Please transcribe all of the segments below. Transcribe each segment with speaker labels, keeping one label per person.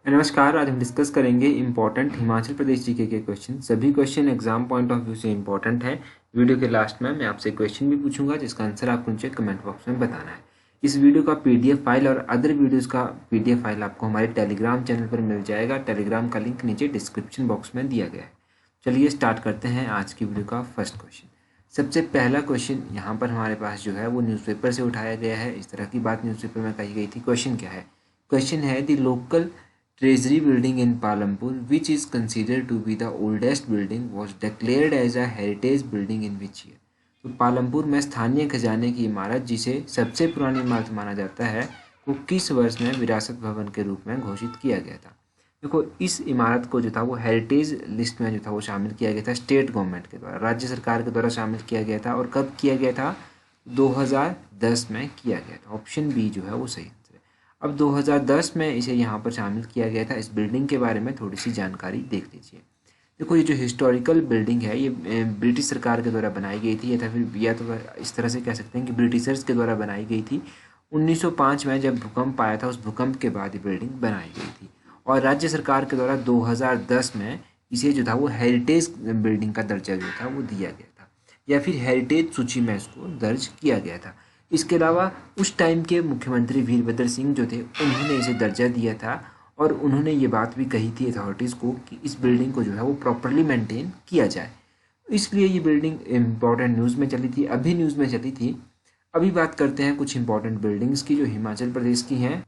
Speaker 1: नमस्कार। आज हम डिस्कस करेंगे इंपॉर्टेंट हिमाचल प्रदेश जीके के क्वेश्चन। सभी question exam point of view से इंपॉर्टेंट है। वीडियो के लास्ट में मैं आपसे क्वेश्चन भी पूछूंगा जिसका आंसर आपको नीचे कमेंट बॉक्स में बताना है। इस वीडियो का पीडीएफ फाइल और अदर वीडियोस का पीडीएफ फाइल आपको हमारे टेलीग्राम चैनल पर मिल जाएगा। टेलीग्राम का लिंक नीचे डिस्क्रिप्शन बॉक्स में दिया गया है। चलिए स्टार्ट करते हैं आज की वीडियो का फर्स्ट क्वेश्चन। सबसे पहला क्वेश्चन यहाँ पर हमारे पास जो है वो न्यूज़पेपर से उठाया गया है। इस तरह की बात न्यूज़पेपर में कही गई थी। क्वेश्चन क्या है? क्वेश्चन है the local Treasury building in Palampur, which is considered to be the oldest building, was declared as a heritage building in which year? तो पालमपुर में स्थानीय खजाने की इमारत जिसे सबसे पुरानी इमारत माना जाता है वो किस वर्ष में विरासत भवन के रूप में घोषित किया गया था? देखो, इस इमारत को जो था वो हेरिटेज लिस्ट में जो था वो शामिल किया गया था स्टेट गवर्नमेंट के द्वारा, राज्य सरकार के द्वारा शामिल किया गया था। और कब किया गया था? 2010 में किया गया था। ऑप्शन बी जो है वो सही। अब 2010 में इसे यहाँ पर शामिल किया गया था। इस बिल्डिंग के बारे में थोड़ी सी जानकारी देख लीजिए। देखो, ये जो हिस्टोरिकल बिल्डिंग है ये ब्रिटिश सरकार के द्वारा बनाई गई थी, या तो इस तरह से कह सकते हैं कि ब्रिटिशर्स के द्वारा बनाई गई थी। 1905 में जब भूकंप आया था, उस भूकंप के बाद ये बिल्डिंग बनाई गई थी और राज्य सरकार के द्वारा 2010 में इसे जो था वो हेरिटेज बिल्डिंग का दर्जा जो था वो दिया गया था, या फिर हेरिटेज सूची में इसको दर्ज किया गया था। इसके अलावा उस टाइम के मुख्यमंत्री वीरभद्र सिंह जो थे उन्होंने इसे दर्जा दिया था और उन्होंने ये बात भी कही थी अथॉरिटीज़ को कि इस बिल्डिंग को जो है वो प्रॉपरली मेंटेन किया जाए। इसलिए ये बिल्डिंग इम्पॉर्टेंट न्यूज़ में चली थी, अभी न्यूज़ में चली थी। अभी बात करते हैं कुछ इंपॉर्टेंट बिल्डिंग्स की जो हिमाचल प्रदेश की हैं।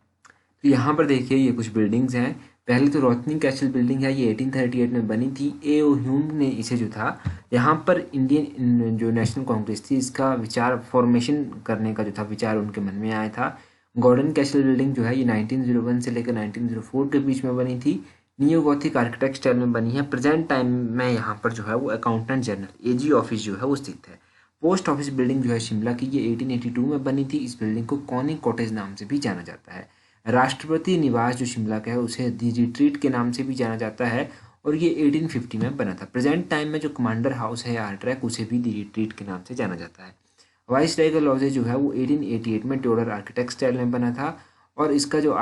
Speaker 1: तो यहाँ पर देखिए ये कुछ बिल्डिंग्स हैं। पहले तो रोथनी कैसल बिल्डिंग है, ये 1838 में बनी थी। ए.ओ. ह्यूम ने इसे जो था यहाँ पर इंडियन जो नेशनल कांग्रेस थी इसका विचार फॉर्मेशन करने का जो था विचार उनके मन में आया था। गॉर्डन कैसल बिल्डिंग जो है ये 1901 से लेकर 1904 के बीच में बनी थी। नियो गॉथिक आर्किटेक्ट स्टाइल में बनी है। प्रेजेंट टाइम में यहाँ पर जो है वो अकाउंटेंट जनरल एजी ऑफिस जो है वो स्थित है। पोस्ट ऑफिस बिल्डिंग जो है शिमला की, ये 1882 में बनी थी। इस बिल्डिंग को कॉनी कॉटेज नाम से भी जाना जाता है। राष्ट्रपति निवास जो शिमला का है उसे दी रिट्रीट के नाम से भी जाना जाता है और ये 1850 में बना था। प्रेजेंट टाइम में जो कमांडर हाउस है आर्ट्रैक उसे भी दी रिट्रीट के नाम से जाना जाता है। वाइस टाइगर लॉज जो है वो 1888 में ट्यूडर आर्किटेक्ट स्टाइल में बना था और इसका जो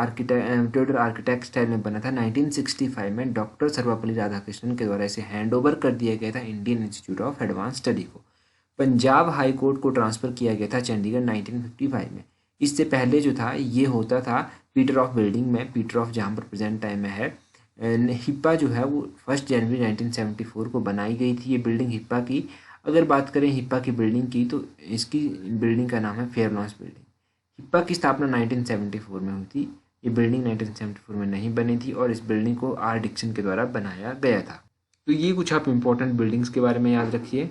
Speaker 1: ट्यूडर आर्किटेक्ट स्टाइल में बना था 1965 में डॉक्टर सर्वपल्ली राधाकृष्णन के द्वारा इसे हैंड ओवर कर दिया गया था Indian institute of advance study को। पंजाब हाई कोर्ट को ट्रांसफ़र किया गया था चंडीगढ़ 1955 में। इससे पहले जो था ये होता था पीटर ऑफ बिल्डिंग में, पीटर ऑफ जहाँ पर प्रेजेंट टाइम में है। हिप्पा जो है वो 1 जनवरी 1974 को बनाई गई थी ये बिल्डिंग हिप्पा की। अगर बात करें हिप्पा की बिल्डिंग की तो इसकी बिल्डिंग का नाम है फेयरलॉन्स बिल्डिंग। हिप्पा की स्थापना 1974 में हुई थी। ये बिल्डिंग 1974 में नहीं बनी थी और इस बिल्डिंग को आर डिक्सन के द्वारा बनाया गया था। तो ये कुछ आप इंपॉर्टेंट बिल्डिंग्स के बारे में याद रखिए।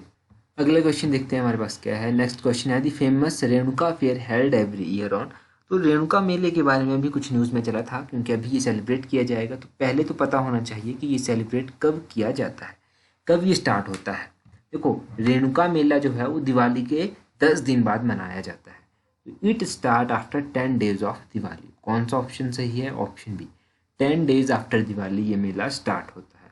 Speaker 1: अगला क्वेश्चन देखते हैं हमारे पास क्या है। नेक्स्ट क्वेश्चन है the famous Renuka fair held every year on. तो रेणुका मेले के बारे में भी कुछ न्यूज़ में चला था क्योंकि अभी ये सेलिब्रेट किया जाएगा। तो पहले तो पता होना चाहिए कि ये सेलिब्रेट कब किया जाता है, कब ये स्टार्ट होता है। देखो, रेणुका मेला जो है वो दिवाली के 10 दिन बाद मनाया जाता है। It start after 10 days of Diwali. कौन सा ऑप्शन सही है? Option B, 10 days after Diwali ये मेला स्टार्ट होता है।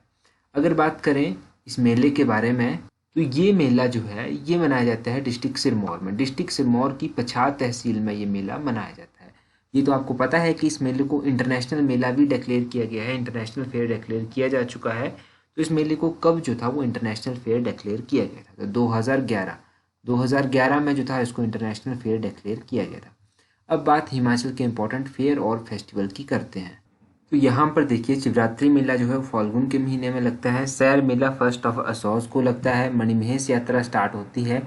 Speaker 1: अगर बात करें इस मेले के बारे में तो ये मेला जो है ये मनाया जाता है डिस्ट्रिक्ट सिरमौर में। डिस्ट्रिक्ट सिरमौर की पछात तहसील में ये मेला मनाया जाता है। ये तो आपको पता है कि इस मेले को इंटरनेशनल मेला भी डिक्लेयर किया गया है, इंटरनेशनल फेयर डिक्लेयर किया जा चुका है। तो इस मेले को कब जो था वो इंटरनेशनल फेयर डिक्लेयर किया गया था? तो 2011 में जो था इसको इंटरनेशनल फेयर डिक्लेयर किया गया था। अब बात हिमाचल के इंपॉर्टेंट फेयर और फेस्टिवल की करते हैं। तो यहाँ पर देखिए शिवरात्रि मेला जो है वो फाल्गुन के महीने में लगता है। सैर मेला 1 असौज को लगता है। मणिमहेश यात्रा स्टार्ट होती है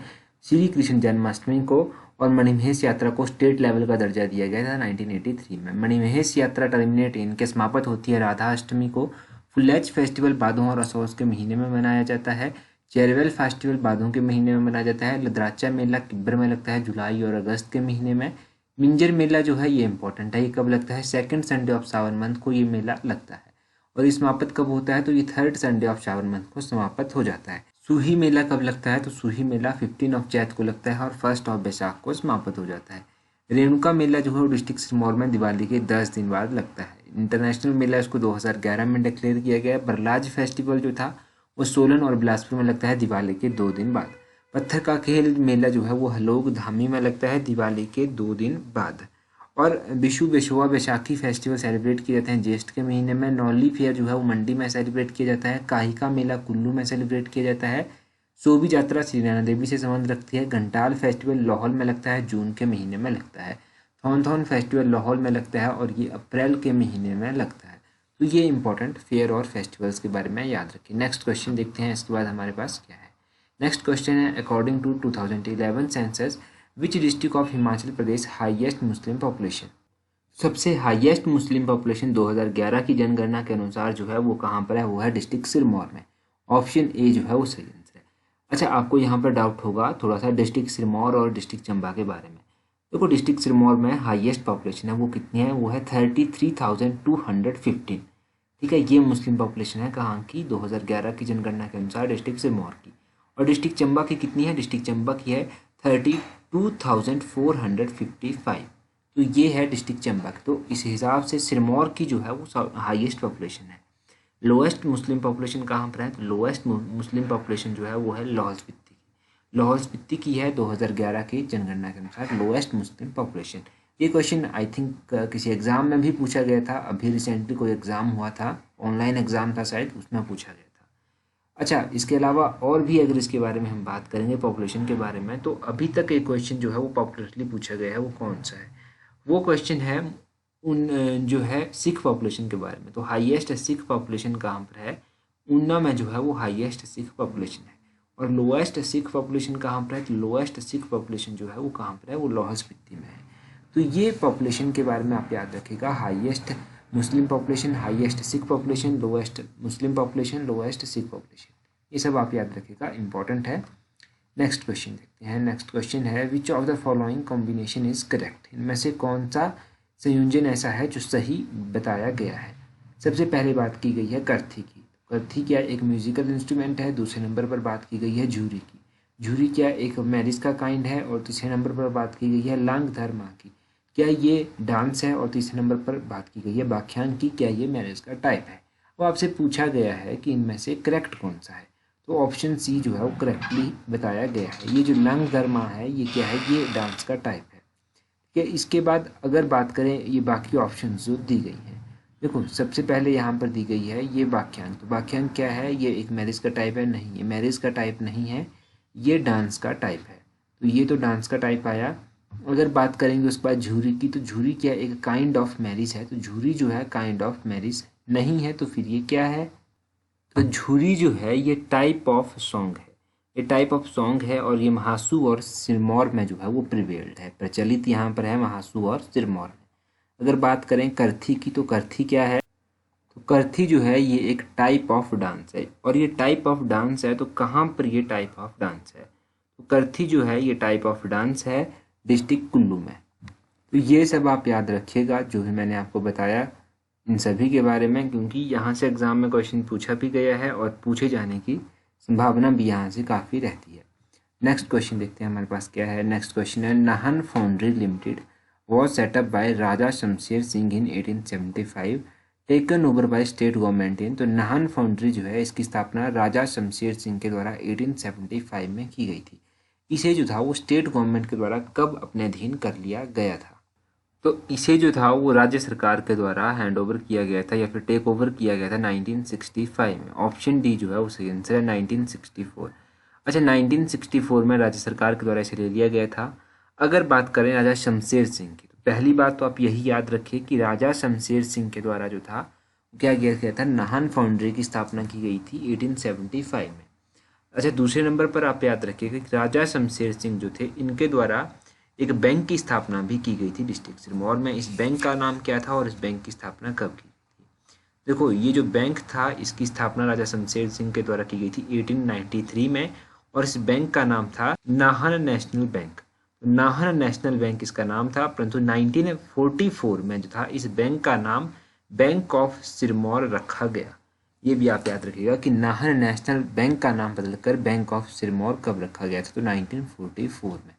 Speaker 1: श्री कृष्ण जन्माष्टमी को और मणिमहेश यात्रा को स्टेट लेवल का दर्जा दिया गया था 1983 में। मणिमहेश यात्रा टर्मिनेट इनके समाप्त होती है राधा अष्टमी को। फुलेज फेस्टिवल बादों और असौज के महीने में मनाया जाता है। चेरवेल फेस्टिवल बादों के महीने में मनाया जाता है। लद्राचा मेला किब्बर में लगता है जुलाई और अगस्त के महीने में। मिंजर मेला जो है ये इंपॉर्टेंट है। ये कब लगता है? सेकंड संडे ऑफ सावन मंथ को ये मेला लगता है। और ये समाप्त कब होता है? तो ये 3rd संडे ऑफ सावन मंथ को समाप्त हो जाता है। सूही मेला कब लगता है? तो सूही मेला 15 ऑफ चैत को लगता है और 1 ऑफ बैसाख को समाप्त हो जाता है। रेणुका मेला जो है वो डिस्ट्रिक्ट सिरमौर में दिवाली के 10 दिन बाद लगता है। इंटरनेशनल मेला इसको 2011 में डिक्लेयर किया गया। बरलाज फेस्टिवल जो था वो सोलन और बिलासपुर में लगता है दिवाली के 2 दिन बाद। पत्थर का खेल मेला जो है वो हलोग धामी में लगता है दिवाली के 2 दिन बाद। और विशु विशुआ वैशाखी फेस्टिवल सेलिब्रेट किए जाते हैं ज्येष्ठ के महीने में। नौली फेयर जो है वो मंडी में सेलिब्रेट किया जाता है। काहिका मेला कुल्लू में सेलिब्रेट किया जाता है। सोबी यात्रा श्री नैना देवी से संबंध रखती है। घंटाल फेस्टिवल लाहौल में लगता है, जून के महीने में लगता है। थॉन फेस्टिवल लाहौल में लगता है और ये अप्रैल के महीने में लगता है। तो ये इंपॉर्टेंट फेयर और फेस्टिवल्स के बारे में याद रखिए। नेक्स्ट क्वेश्चन देखते हैं इसके बाद हमारे पास क्या है। नेक्स्ट क्वेश्चन है, according to 2011 census which district of Himachal Pradesh highest Muslim population. सबसे हाईएस्ट मुस्लिम पॉपुलेशन 2011 की जनगणना के अनुसार जो है वो कहाँ पर है, वो है डिस्ट्रिक्ट सिरमौर में। ऑप्शन ए जो है वो सही आंसर है। अच्छा, आपको यहाँ पर डाउट होगा थोड़ा सा डिस्ट्रिक्ट सिरमौर और डिस्ट्रिक्ट चंबा के बारे में। देखो, डिस्ट्रिक्ट सिरमौर में हाईएस्ट पॉपुलेशन है वो कितनी है, वो है 33,215। ठीक है, ये मुस्लिम पॉपुलेशन है कहाँ की, 2011 की जनगणना के अनुसार डिस्ट्रिक्ट सिरमौर की। और डिस्ट्रिक्ट चंबा की कितनी है, डिस्ट्रिक्ट चंबा की है 32,455। तो ये है डिस्ट्रिक्ट चंबा की। तो इस हिसाब से सिरमौर की जो है वो हाईएस्ट पॉपुलेशन है। लोएस्ट मुस्लिम पॉपुलेशन कहाँ पर है, तो लोएस्ट मुस्लिम पॉपुलेशन जो है वो है लाहौल स्पीति की। लाहौल स्पीति की है 2011 की जनगणना के अनुसार लोएस्ट मुस्लिम पॉपुलेशन। ये क्वेश्चन आई थिंक किसी एग्जाम में भी पूछा गया था। अभी रिसेंटली कोई एग्जाम हुआ था, ऑनलाइन एग्जाम था शायद, उसमें पूछा गया था। अच्छा, इसके अलावा और भी अगर इसके बारे में हम बात करेंगे पॉपुलेशन के बारे में, तो अभी तक एक क्वेश्चन जो है वो पॉपुलरली पूछा गया है, वो कौन सा है, वो क्वेश्चन है उन जो है सिख पॉपुलेशन के बारे में। तो हाईएस्ट सिख पॉपुलेशन कहाँ पर है, ऊना में जो है वो हाईएस्ट सिख पॉपुलेशन है। और लोएस्ट सिख पॉपुलेशन कहाँ पर है, तो लोएस्ट सिख पॉपुलेशन जो है वो कहाँ पर है, वो लाहौल स्पीति में है। तो ये पॉपुलेशन के बारे में आप याद रखिएगा, highest Muslim population, highest Sikh population, lowest Muslim population, lowest Sikh population, ये सब आप याद रखिएगा, इंपॉर्टेंट है। नेक्स्ट क्वेश्चन देखते हैं। नेक्स्ट क्वेश्चन है, which of the following combination is correct. इनमें से कौन सा संयोजन ऐसा है जो सही बताया गया है। सबसे पहले बात की गई है कर्थी की। कर्थी क्या एक म्यूजिकल इंस्ट्रूमेंट है। दूसरे नंबर पर बात की गई है झूरी की। झूरी क्या एक मैरिज का काइंड है। और तीसरे नंबर पर बात की गई है लांग धर्मा की, क्या ये डांस है। और तीसरे नंबर पर बात की गई है बाख्यान की, क्या ये मैरिज का टाइप है। वो आपसे पूछा गया है कि इनमें से करेक्ट कौन सा है, तो ऑप्शन सी जो है वो करेक्टली बताया गया है। ये जो लांग धर्मा है ये क्या है, ये डांस का टाइप है। ठीक है, इसके बाद अगर बात करें ये बाकी ऑप्शन जो दी गई हैं, देखो सबसे पहले यहाँ पर दी गई है ये बाख्यान। तो बाख्यान क्या है, ये एक मैरिज का टाइप है, नहीं ये मैरिज का टाइप नहीं है, ये डांस का टाइप है। तो ये तो डांस का टाइप आया। अगर बात करेंगे उसके बाद झूरी की, तो झूरी क्या एक काइंड ऑफ मैरिज है। तो झूरी जो है काइंड ऑफ मैरिज नहीं है, तो फिर ये क्या है, तो झूरी जो है ये टाइप ऑफ सॉन्ग है। ये टाइप ऑफ सॉन्ग है और ये महासू और सिरमौर में जो है वो प्रिवेल्ड है, प्रचलित यहाँ पर है महासू और सिरमौर में। अगर बात करें कर्थी की, तो कर्थी क्या है, तो कर्थी जो है ये एक टाइप ऑफ डांस है। और ये टाइप ऑफ डांस है तो कहाँ पर ये टाइप ऑफ डांस है, तो कर्थी जो है ये टाइप ऑफ डांस है डिस्ट्रिक्ट कुल्लू में। तो ये सब आप याद रखिएगा जो भी मैंने आपको बताया इन सभी के बारे में, क्योंकि यहाँ से एग्जाम में क्वेश्चन पूछा भी गया है और पूछे जाने की संभावना भी यहाँ से काफ़ी रहती है। नेक्स्ट क्वेश्चन देखते हैं हमारे पास क्या है। नेक्स्ट क्वेश्चन है, Nahan foundry limited was set up by Raja Shamsher Singh in 1875 taken over by state government in. तो नाहन फाउंड्री जो है इसकी स्थापना राजा शमशेर सिंह के द्वारा 1875 में की गई थी। इसे जो था वो स्टेट गवर्नमेंट के द्वारा कब अपने अधीन कर लिया गया था, तो इसे जो था वो राज्य सरकार के द्वारा हैंड ओवर किया गया था या फिर टेक ओवर किया गया था 1965 में। ऑप्शन डी जो है वो सही आंसर है 1964। अच्छा, 1964 में राज्य सरकार के द्वारा इसे ले लिया गया था। अगर बात करें राजा शमशेर सिंह की, तो पहली बात तो आप यही याद रखिए कि राजा शमशेर सिंह के द्वारा जो था क्या किया गया था, नाहन फाउंड्री की स्थापना की गई थी 1875 में। अच्छा, दूसरे नंबर पर आप याद रखिएगा कि राजा शमशेर सिंह जो थे इनके द्वारा एक बैंक की स्थापना भी की गई थी डिस्ट्रिक्ट सिरमौर में। इस बैंक का नाम क्या था और इस बैंक की स्थापना कब की गई थी। देखो, ये जो बैंक था इसकी स्थापना राजा शमशेर सिंह के द्वारा की गई थी 1893 में और इस बैंक का नाम था नाहन नेशनल बैंक। तो नाहन नेशनल बैंक इसका नाम था, परंतु 1944 में जो था इस बैंक का नाम बैंक ऑफ सिरमौर रखा गया। ये भी आप याद रखिएगा कि नाहन नेशनल बैंक का नाम बदलकर बैंक ऑफ सिरमौर कब रखा गया था, तो 1944 में।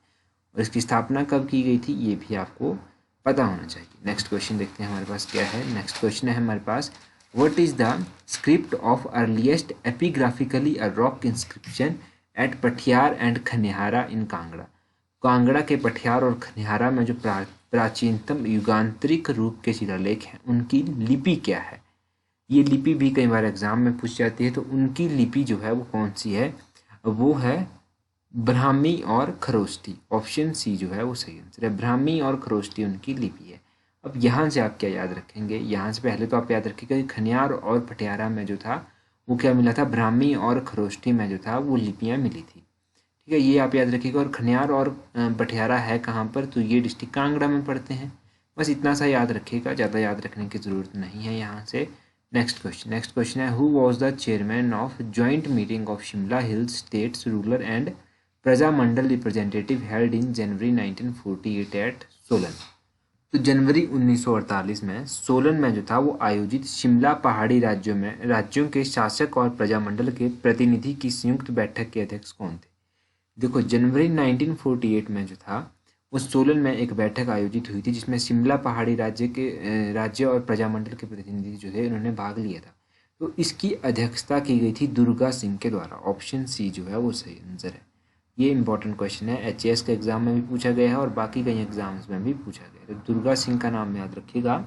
Speaker 1: और इसकी स्थापना कब की गई थी ये भी आपको पता होना चाहिए। नेक्स्ट क्वेश्चन देखते हैं हमारे पास क्या है। नेक्स्ट क्वेश्चन है हमारे पास, what is the script of earliest epigraphically a rock inscription at Pathiyar and Khanihara in Kangra. Kangra के पठियार और खनिहारा में जो प्राचीनतम युगांतरिक रूप के शिलालेख हैं उनकी लिपि क्या है। ये लिपि भी कई बार एग्जाम में पूछ जाती है। तो उनकी लिपि जो है वो कौन सी है, वो है ब्राह्मी और खरोष्टी। ऑप्शन सी जो है वो सही आंसर है, ब्राह्मी और खरोष्टी उनकी लिपि है। अब यहाँ से आप क्या याद रखेंगे, यहाँ से पहले तो आप याद रखिएगा कि खनियार और पटियाला में जो था वो क्या मिला था, ब्राह्मी और खरोष्टी में जो था वो लिपियाँ मिली थी। ठीक है, ये आप याद रखिएगा। और खनियार और पटियाला है कहाँ पर, तो ये डिस्ट्रिक्ट कांगड़ा में पड़ते हैं। बस इतना सा याद रखिएगा, ज़्यादा याद रखने की ज़रूरत नहीं है यहाँ से। नेक्स्ट क्वेश्चन है, who was the chairman of joint meeting of Shimla hills states rural and Prajamandal representative held in January 1948 at Solan. तो जनवरी 1948 में सोलन में जो था वो आयोजित शिमला पहाड़ी राज्यों के शासक और प्रजामंडल के प्रतिनिधि की संयुक्त बैठक के अध्यक्ष कौन थे। देखो, जनवरी 1948 में जो था वो सोलन में एक बैठक आयोजित हुई थी जिसमें शिमला पहाड़ी राज्य और प्रजामंडल के प्रतिनिधि जो थे उन्होंने भाग लिया था। तो इसकी अध्यक्षता की गई थी दुर्गा सिंह के द्वारा। ऑप्शन सी जो है वो सही आंसर है। ये इंपॉर्टेंट क्वेश्चन है, एचएएस के एग्जाम में भी पूछा गया है और बाकी कई एग्जाम्स में भी पूछा गया है। तो दुर्गा सिंह का नाम याद रखिएगा।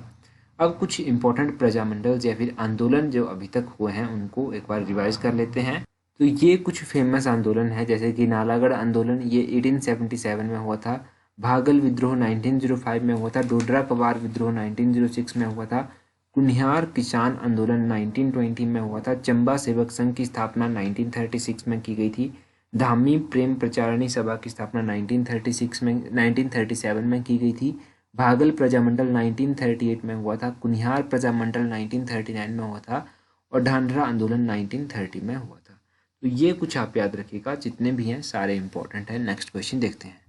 Speaker 1: अब कुछ इंपॉर्टेंट प्रजामंडल या फिर आंदोलन जो अभी तक हुए हैं उनको एक बार रिवाइज कर लेते हैं। तो ये कुछ फेमस आंदोलन है, जैसे कि नालागढ़ आंदोलन, ये 1877 में हुआ था। भागल विद्रोह 1905 में हुआ था। डोडरा कवार विद्रोह 1906 में हुआ था। कुनिहार किसान आंदोलन 1920 में हुआ था। चंबा सेवक संघ की स्थापना 1936 में की गई थी। धामी प्रेम प्रचारणी सभा की स्थापना 1937 में की गई थी। भागल प्रजामंडल 1938 में हुआ था। कुनिहार प्रजामंडल 1939 में हुआ था और ढांढरा आंदोलन 1930 में हुआ था। तो ये कुछ आप याद रखिएगा, जितने भी हैं सारे इंपॉर्टेंट हैं। नेक्स्ट क्वेश्चन देखते हैं।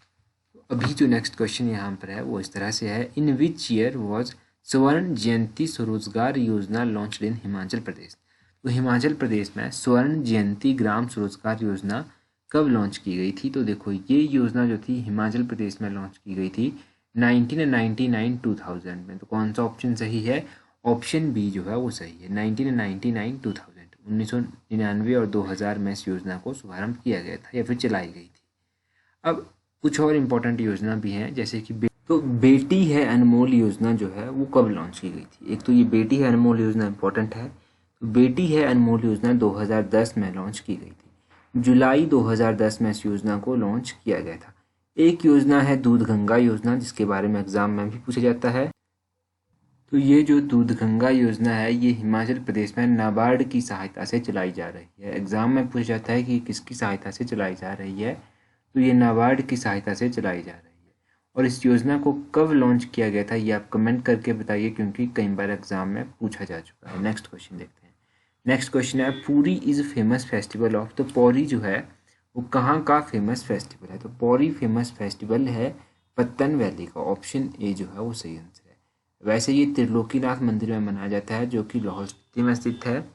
Speaker 1: तो अभी जो नेक्स्ट क्वेश्चन यहाँ पर है वो इस तरह से है, इन विच ईयर वॉज स्वर्ण जयंती स्वरोजगार योजना लॉन्च्ड इन हिमाचल प्रदेश। तो हिमाचल प्रदेश में स्वर्ण जयंती ग्राम स्वरोजगार योजना कब लॉन्च की गई थी। तो देखो, ये योजना जो थी हिमाचल प्रदेश में लॉन्च की गई थी 1999-2000 में। तो कौन सा ऑप्शन सही है, ऑप्शन बी जो है वो सही है, 1999-2000, 1999 और 2000 में इस योजना को शुभारंभ किया गया था या फिर चलाई गई थी। अब कुछ और इम्पोर्टेंट योजना भी हैं, जैसे कि तो बेटी है अनमोल योजना जो है वो कब लॉन्च की गई थी। एक तो ये बेटी है अनमोल योजना इम्पोर्टेंट है। तो बेटी है अनमोल योजना 2010 में लॉन्च की गई थी। जुलाई 2010 में इस योजना को लॉन्च किया गया था। एक योजना है दूध गंगा योजना, जिसके बारे में एग्जाम में भी पूछा जाता है। तो ये जो दूध गंगा योजना है ये हिमाचल प्रदेश में नाबार्ड की सहायता से चलाई जा रही है। एग्जाम में पूछा जाता है कि किसकी सहायता से चलाई जा रही है, तो ये नाबार्ड की सहायता से चलाई जा रही है। और इस योजना को कब लॉन्च किया गया था ये आप कमेंट करके बताइए, क्योंकि कई बार एग्जाम में पूछा जा चुका है। नेक्स्ट क्वेश्चन देखते हैं। नेक्स्ट क्वेश्चन है, पूरी इज़ फेमस फेस्टिवल ऑफ। तो पौरी जो है वो कहाँ का फेमस फेस्टिवल है। तो पौरी फेमस फेस्टिवल है पत्तन वैली का। ऑप्शन ए जो है वो सही आंसर है। वैसे ये त्रिलोकीनाथ मंदिर में मनाया जाता है जो कि लाहौल स्पीति में स्थित है।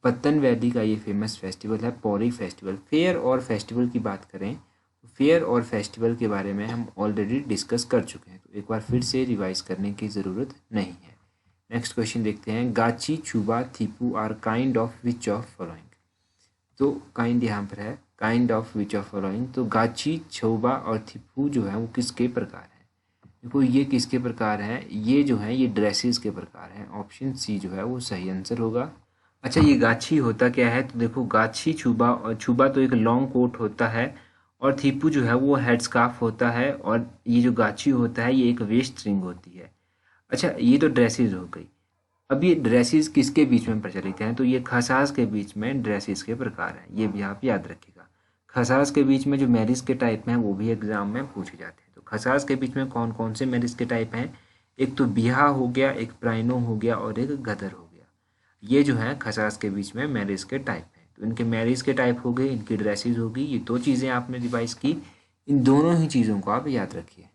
Speaker 1: पत्तन वैली का ये फेमस फेस्टिवल है पौरी फेस्टिवल। फेयर और फेस्टिवल की बात करें तो फेयर और फेस्टिवल के बारे में हम ऑलरेडी डिस्कस कर चुके हैं, तो एक बार फिर से रिवाइज करने की ज़रूरत नहीं है। नेक्स्ट क्वेश्चन देखते हैं, गाची छुबा थिपू are kind of which of following. तो काइंड यहाँ पर है, kind of which of following. तो गाची छुबा और थिपू जो है वो किसके प्रकार हैं। देखो, ये किसके प्रकार हैं, ये जो है ये ड्रेसेस के प्रकार हैं। ऑप्शन सी जो है वो सही आंसर होगा। अच्छा, ये गाछी होता क्या है। तो देखो, गाछी छुबा, और छुबा तो एक लॉन्ग कोट होता है और थिपू जो है वो हेड स्कार्फ होता है, और ये जो गाछी होता है ये एक वेस्ट रिंग होती है। अच्छा, ये तो ड्रेसेस हो गई। अब ये ड्रेसेस किसके बीच में प्रचलित हैं, तो ये खसास के बीच में ड्रेसेस के प्रकार हैं, ये भी आप याद रखिएगा। खसास के बीच में जो मैरिज के टाइप हैं वो भी एग्जाम में पूछे जाते हैं। तो खसास के बीच में कौन कौन से मैरिज के टाइप हैं, एक तो बिहा हो गया, एक प्राइनो हो गया और एक गदर हो गया। ये जो है खसास के बीच में मैरिज के टाइप हैं। तो इनके मैरिज के टाइप हो गए, इनकी ड्रेसेस होगी। ये दो चीज़ें आपने रिवाइज की, इन दोनों ही चीज़ों को आप याद रखिए।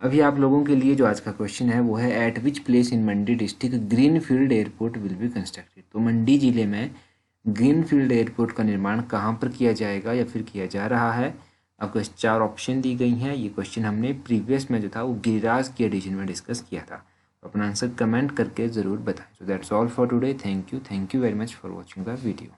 Speaker 1: अभी आप लोगों के लिए जो आज का क्वेश्चन है वो है, eight which place in Mandi district greenfield airport will be constructed. तो मंडी जिले में ग्रीनफील्ड एयरपोर्ट का निर्माण कहाँ पर किया जाएगा या फिर किया जा रहा है। आपको 4 ऑप्शन दी गई हैं। ये क्वेश्चन हमने प्रीवियस में जो था वो गिरिराज के एडिशन में डिस्कस किया था। अपना आंसर कमेंट करके ज़रूर बताएं। So that's all for today. Thank you very much for watching the video.